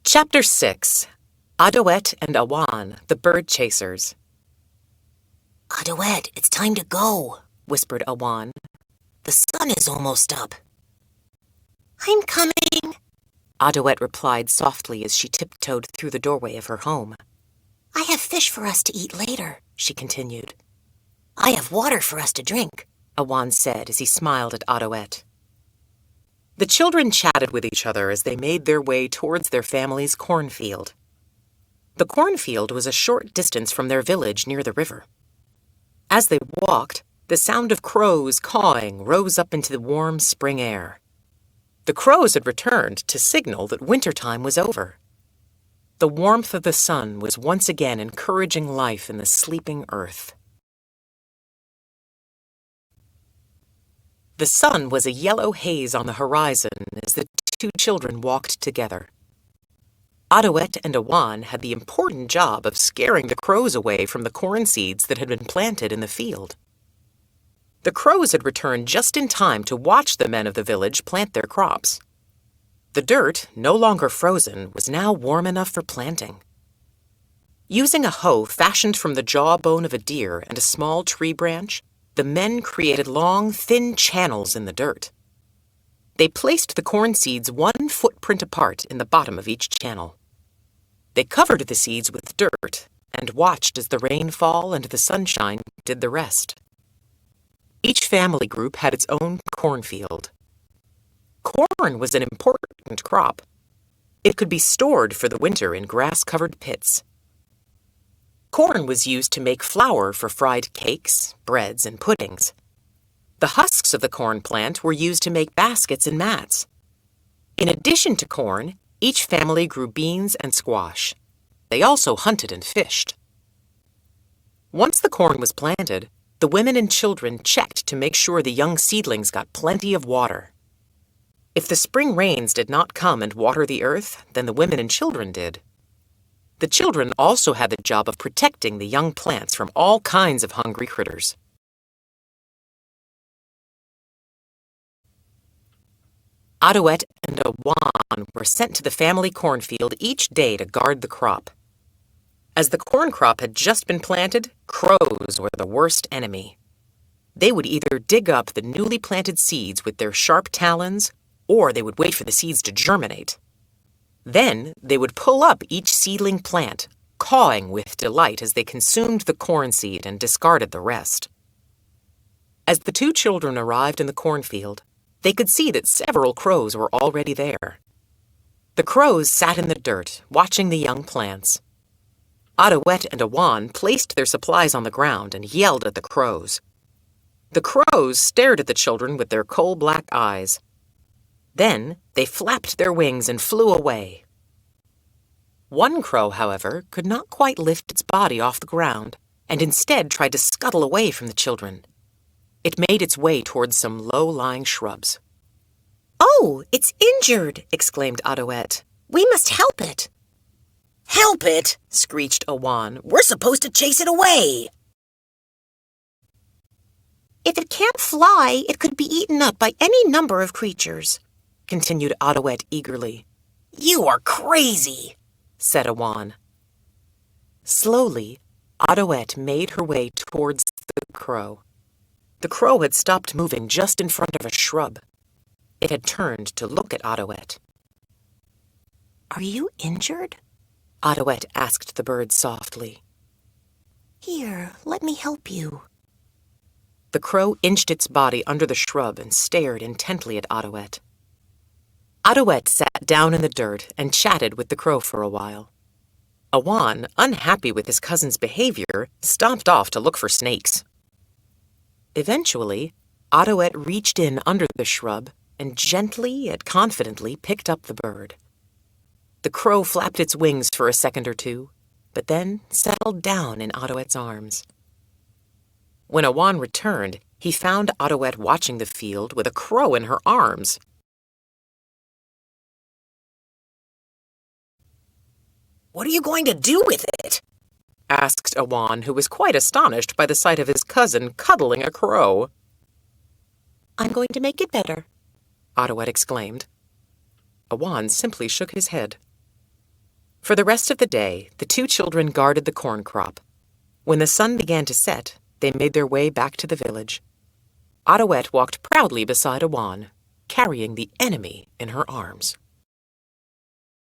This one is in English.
Chapter 6. Adoette and Awan, the Bird Chasers. "Adoette, it's time to go," whispered Awan. "The sun is almost up." "I'm coming," Adoette replied softly as she tiptoed through the doorway of her home. "I have fish for us to eat later," she continued. "I have water for us to drink," Awan said as he smiled at Adoette. The children chatted with each other as they made their way towards their family's cornfield. The cornfield was a short distance from their village near the river. As they walked, the sound of crows cawing rose up into the warm spring air. The crows had returned to signal that wintertime was over. The warmth of the sun was once again encouraging life in the sleeping earth. The sun was a yellow haze on the horizon as the two children walked together. Adoette and Awan had the important job of scaring the crows away from the corn seeds that had been planted in the field. The crows had returned just in time to watch the men of the village plant their crops. The dirt, no longer frozen, was now warm enough for planting. Using a hoe fashioned from the jawbone of a deer and a small tree branch, the men created long, thin channels in the dirt. They placed the corn seeds 1 footprint apart in the bottom of each channel. They covered the seeds with dirt and watched as the rainfall and the sunshine did the rest. Each family group had its own cornfield. Corn was an important crop. It could be stored for the winter in grass-covered pits. Corn was used to make flour for fried cakes, breads, and puddings. The husks of the corn plant were used to make baskets and mats. In addition to corn, each family grew beans and squash. They also hunted and fished. Once the corn was planted, the women and children checked to make sure the young seedlings got plenty of water. If the spring rains did not come and water the earth, then the women and children did. The children also had the job of protecting the young plants from all kinds of hungry critters. Adoette and Awan were sent to the family cornfield each day to guard the crop. As the corn crop had just been planted, crows were the worst enemy. They would either dig up the newly planted seeds with their sharp talons, or they would wait for the seeds to germinate. Then they would pull up each seedling plant, cawing with delight as they consumed the corn seed and discarded the rest. As the two children arrived in the cornfield, they could see that several crows were already there. The crows sat in the dirt, watching the young plants. Adoette and Awan placed their supplies on the ground and yelled at the crows. The crows stared at the children with their coal-black eyes. Then they flapped their wings and flew away. One crow, however, could not quite lift its body off the ground and instead tried to scuttle away from the children. It made its way towards some low-lying shrubs. "Oh, it's injured!" exclaimed Adoette. "We must help it." "Help it!" screeched Awan. "We're supposed to chase it away." "If it can't fly, it could be eaten up by any number of creatures," continued Adoette eagerly. "You are crazy," said Awan. Slowly, Adoette made her way towards the crow. The crow had stopped moving just in front of a shrub. It had turned to look at Adoette. "Are you injured?" Adoette asked the bird softly. "Here, let me help you." The crow inched its body under the shrub and stared intently at Adoette. Adoette sat down in the dirt and chatted with the crow for a while. Awan, unhappy with his cousin's behavior, stomped off to look for snakes. Eventually, Adoette reached in under the shrub and gently yet confidently picked up the bird. The crow flapped its wings for a second or two, but then settled down in Adoette's arms. When Awan returned, he found Adoette watching the field with a crow in her arms. "What are you going to do with it?" asked Awan, who was quite astonished by the sight of his cousin cuddling a crow. "I'm going to make it better," Adoette exclaimed. Awan simply shook his head. For the rest of the day, the two children guarded the corn crop. When the sun began to set, they made their way back to the village. Adoette walked proudly beside Awan, carrying the enemy in her arms.